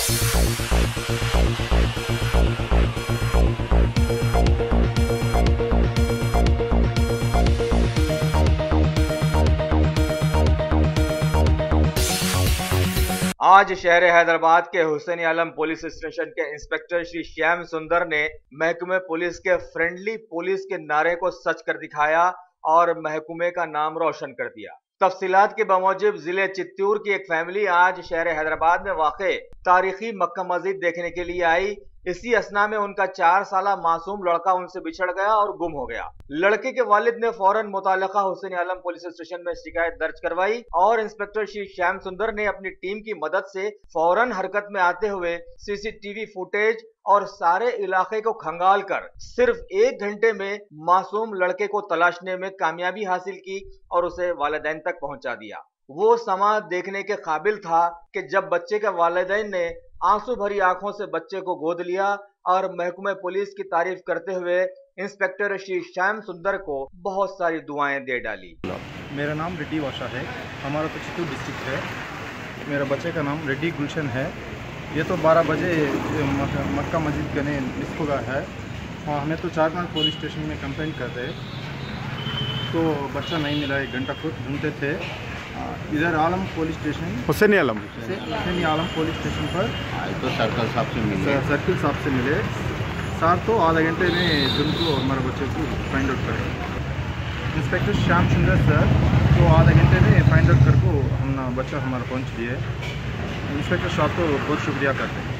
आज शहर हैदराबाद के हुसैन आलम पुलिस स्टेशन के इंस्पेक्टर श्री श्याम सुंदर ने महकमे पुलिस के फ्रेंडली पुलिस के नारे को सच कर दिखाया और महकमे का नाम रोशन कर दिया। तफसीलात के बमूजिब जिले चित्तूर की एक फैमिली आज शहर हैदराबाद में वाक़े तारीखी मक्का मस्जिद देखने के लिए आई। इसी असना में उनका 4 साला मासूम लड़का उनसे बिछड़ गया और गुम हो गया। लड़के के वालिद ने फौरन मुतालिका हुसैन आलम पुलिस स्टेशन में शिकायत दर्ज करवाई और इंस्पेक्टर श्री श्याम सुंदर ने अपनी टीम की मदद से फौरन हरकत में आते हुए सीसीटीवी फुटेज और सारे इलाके को खंगाल कर सिर्फ 1 घंटे में मासूम लड़के को तलाशने में कामयाबी हासिल की और उसे वालिदैन तक पहुंचा दिया। वो समा देखने के काबिल था कि जब बच्चे के वालिदैन ने आंसू भरी आंखों से बच्चे को गोद लिया और महकमे पुलिस की तारीफ करते हुए इंस्पेक्टर श्री श्याम सुंदर को बहुत सारी दुआएं दे डाली। मेरा नाम रेड्डी वाशा है, हमारा तो चित्तूर डिस्ट्रिक्ट है। मेरा बच्चे का नाम रेड्डी गुलशन है। ये तो 12 बजे मक्का मस्जिद गने डिस्को का है। हमें तो 4-5 पुलिस स्टेशन में कंप्लेंट कर रहे तो बच्चा नहीं मिला। 1 घंटा खुद ढूंढते थे। इधर आलम पुलिस स्टेशन हुसैन आलम पुलिस स्टेशन पर तो सर्कल साहब से मिले सर, तो आधा घंटे में तुमको हमारे बच्चे को फाइंड आउट करें। इंस्पेक्टर श्याम सुंदर सर तो आधा घंटे में फाइंड आउट करके हम बच्चा हमारा पहुंच दिए। इंस्पेक्टर साहब को बहुत शुक्रिया करते हैं।